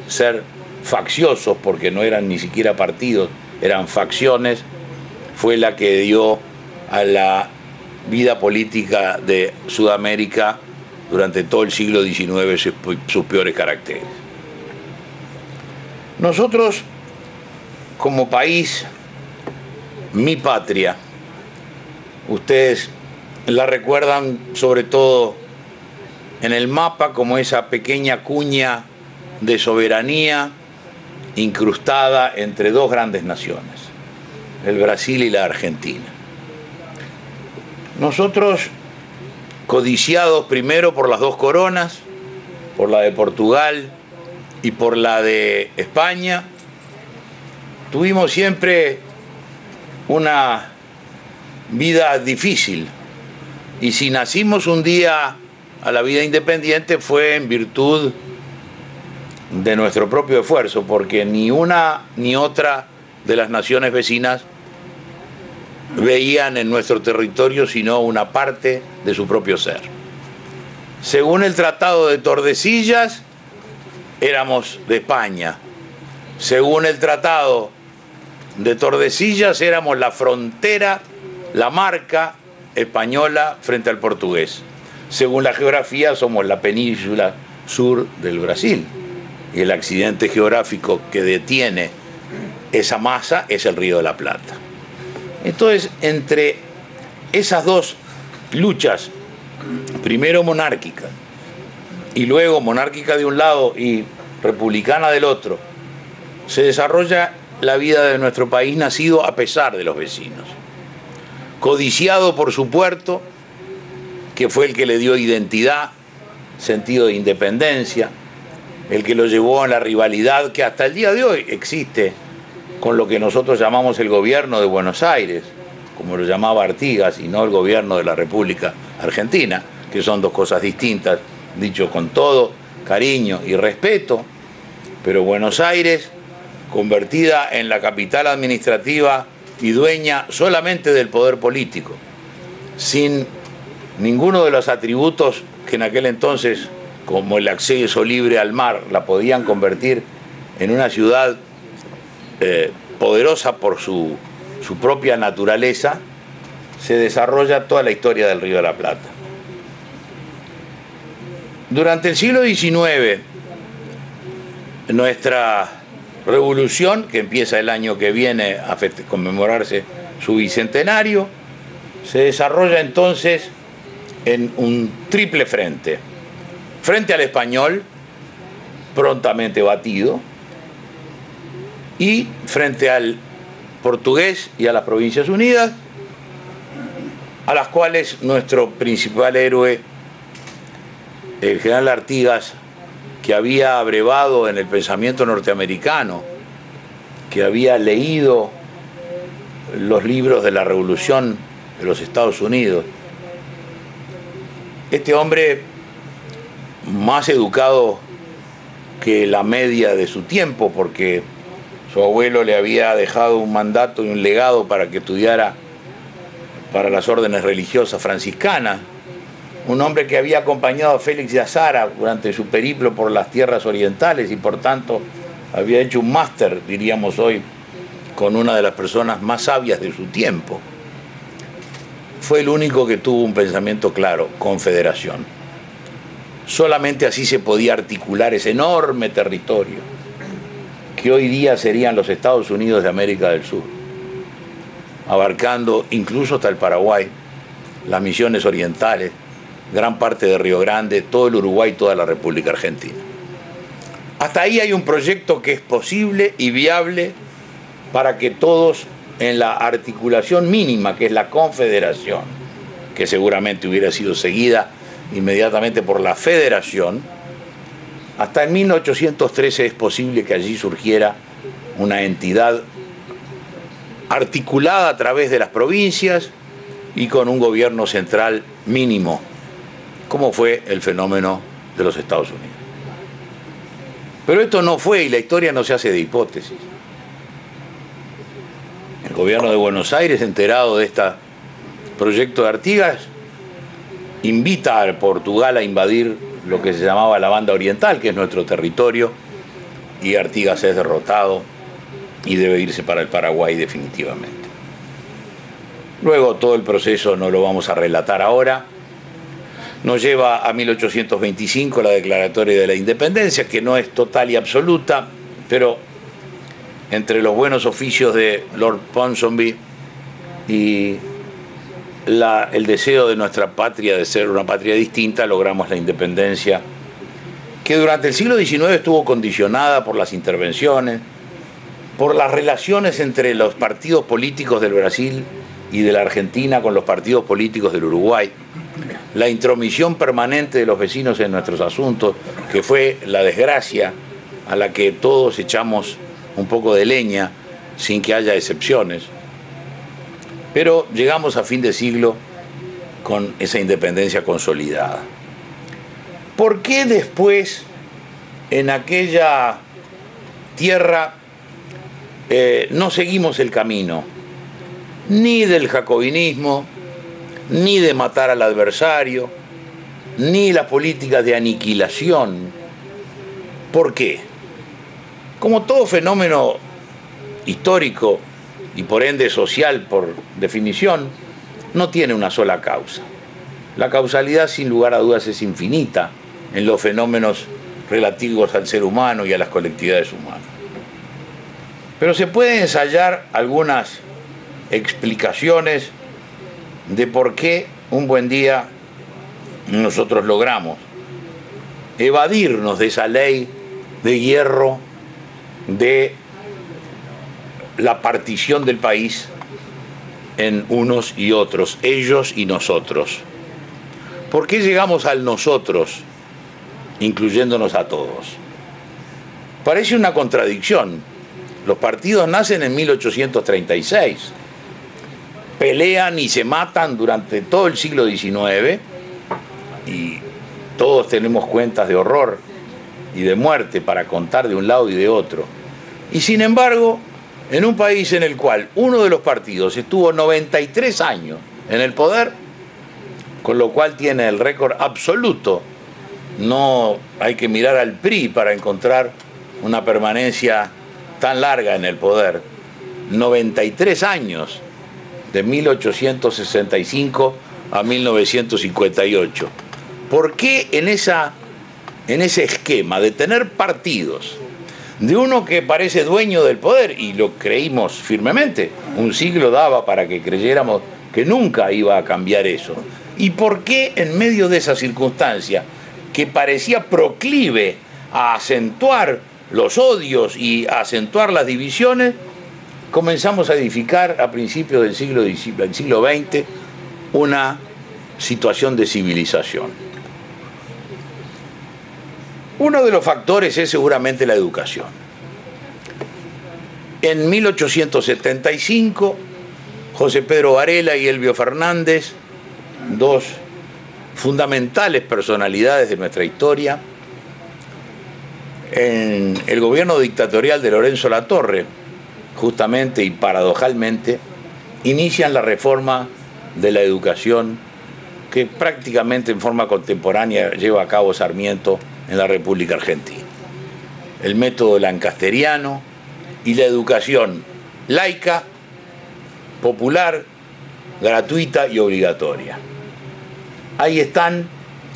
ser facciosos, porque no eran ni siquiera partidos, eran facciones, fue la que dio a la vida política de Sudamérica durante todo el siglo XIX sus peores caracteres. Nosotros, como país, mi patria, ustedes la recuerdan sobre todo en el mapa como esa pequeña cuña de soberanía incrustada entre dos grandes naciones, el Brasil y la Argentina. Nosotros, codiciados primero por las dos coronas, por la de Portugal y por la de España, tuvimos siempre una vida difícil. Y si nacimos un día a la vida independiente fue en virtud de nuestro propio esfuerzo, porque ni una ni otra de las naciones vecinas veían en nuestro territorio sino una parte de su propio ser. Según el Tratado de Tordesillas, éramos de España. Según el Tratado de Tordesillas, éramos la frontera, la marca española frente al portugués. Según la geografía, somos la península sur del Brasil. Y el accidente geográfico que detiene esa masa es el Río de la Plata. Entonces, entre esas dos luchas, primero monárquica y luego monárquica de un lado y republicana del otro, se desarrolla la vida de nuestro país, nacido a pesar de los vecinos. Codiciado por su puerto, que fue el que le dio identidad, sentido de independencia, el que lo llevó a la rivalidad que hasta el día de hoy existe con lo que nosotros llamamos el gobierno de Buenos Aires, como lo llamaba Artigas, y no el gobierno de la República Argentina, que son dos cosas distintas, dicho con todo cariño y respeto, pero Buenos Aires, convertida en la capital administrativa y dueña solamente del poder político, sin ninguno de los atributos que en aquel entonces, como el acceso libre al mar, la podían convertir en una ciudad poderosa por su propia naturaleza, se desarrolla toda la historia del Río de la Plata. Durante el siglo XIX, nuestra revolución, que empieza el año que viene a conmemorarse su bicentenario, se desarrolla entonces en un triple frente. Frente al español, prontamente batido, y frente al portugués y a las Provincias Unidas, a las cuales nuestro principal héroe, el general Artigas, que había abrevado en el pensamiento norteamericano, que había leído los libros de la Revolución de los Estados Unidos, este hombre, más educado que la media de su tiempo, porque su abuelo le había dejado un mandato y un legado para que estudiara para las órdenes religiosas franciscanas, un hombre que había acompañado a Félix de Azara durante su periplo por las tierras orientales y por tanto había hecho un máster, diríamos hoy, con una de las personas más sabias de su tiempo. Fue el único que tuvo un pensamiento claro: confederación. Solamente así se podía articular ese enorme territorio que hoy día serían los Estados Unidos de América del Sur, abarcando incluso hasta el Paraguay, las Misiones Orientales, gran parte de Río Grande, todo el Uruguay, toda la República Argentina. Hasta ahí hay un proyecto que es posible y viable para que todos, en la articulación mínima, que es la confederación, que seguramente hubiera sido seguida inmediatamente por la federación, hasta en 1813 es posible que allí surgiera una entidad articulada a través de las provincias y con un gobierno central mínimo, como fue el fenómeno de los Estados Unidos. Pero esto no fue, y la historia no se hace de hipótesis. El gobierno de Buenos Aires, enterado de este proyecto de Artigas, invita a Portugal a invadir lo que se llamaba la Banda Oriental, que es nuestro territorio, y Artigas es derrotado y debe irse para el Paraguay definitivamente. Luego todo el proceso no lo vamos a relatar ahora. Nos lleva a 1825 la Declaratoria de la Independencia, que no es total y absoluta, pero entre los buenos oficios de Lord Ponsonby y el deseo de nuestra patria de ser una patria distinta, logramos la independencia, que durante el siglo XIX estuvo condicionada por las intervenciones, por las relaciones entre los partidos políticos del Brasil y de la Argentina con los partidos políticos del Uruguay, la intromisión permanente de los vecinos en nuestros asuntos, que fue la desgracia a la que todos echamos un poco de leña sin que haya excepciones. Pero llegamos a fin de siglo con esa independencia consolidada. ¿Por qué después en aquella tierra no seguimos el camino ni del jacobinismo, ni de matar al adversario, ni las políticas de aniquilación? ¿Por qué? Como todo fenómeno histórico y por ende social por definición, no tiene una sola causa. La causalidad, sin lugar a dudas, es infinita en los fenómenos relativos al ser humano y a las colectividades humanas. Pero se pueden ensayar algunas explicaciones de por qué un buen día nosotros logramos evadirnos de esa ley de hierro de la partición del país en unos y otros, ellos y nosotros. ¿Por qué llegamos al nosotros, incluyéndonos a todos? Parece una contradicción. Los partidos nacen en 1836, pelean y se matan durante todo el siglo XIX y todos tenemos cuentas de horror y de muerte para contar de un lado y de otro. Y sin embargo, en un país en el cual uno de los partidos estuvo 93 años en el poder, con lo cual tiene el récord absoluto, no hay que mirar al PRI para encontrar una permanencia tan larga en el poder, 93 años, de 1865 a 1958. ¿Por qué en ese esquema de tener partidos, de uno que parece dueño del poder, y lo creímos firmemente, un siglo daba para que creyéramos que nunca iba a cambiar eso? ¿Y por qué en medio de esa circunstancia, que parecía proclive a acentuar los odios y a acentuar las divisiones, comenzamos a edificar a principios del siglo XX una situación de civilización? Uno de los factores es seguramente la educación. En 1875, José Pedro Varela y Elbio Fernández, dos fundamentales personalidades de nuestra historia, en el gobierno dictatorial de Lorenzo Latorre, justamente y paradojalmente, inician la reforma de la educación que prácticamente en forma contemporánea lleva a cabo Sarmiento en la República Argentina. El método lancasteriano y la educación laica, popular, gratuita y obligatoria. Ahí están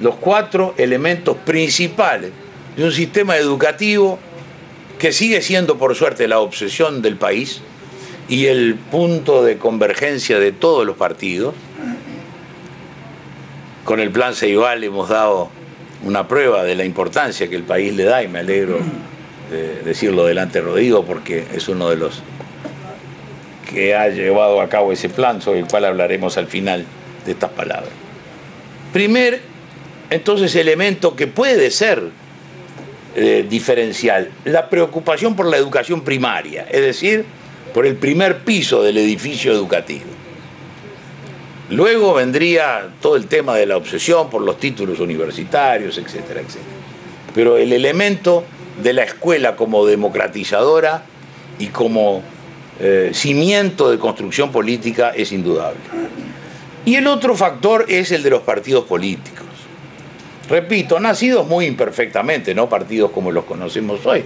los 4 elementos principales de un sistema educativo que sigue siendo, por suerte, la obsesión del país y el punto de convergencia de todos los partidos. Con el Plan Ceibal hemos dado una prueba de la importancia que el país le da, y me alegro de decirlo delante de Rodrigo, porque es uno de los que ha llevado a cabo ese plan, sobre el cual hablaremos al final de estas palabras. Primer, entonces, elemento que puede ser diferencial, la preocupación por la educación primaria, es decir, por el primer piso del edificio educativo. Luego vendría todo el tema de la obsesión por los títulos universitarios, etcétera, etcétera. Pero el elemento de la escuela como democratizadora y como cimiento de construcción política es indudable. Y el otro factor es el de los partidos políticos. Repito, nacidos muy imperfectamente, no partidos como los conocemos hoy,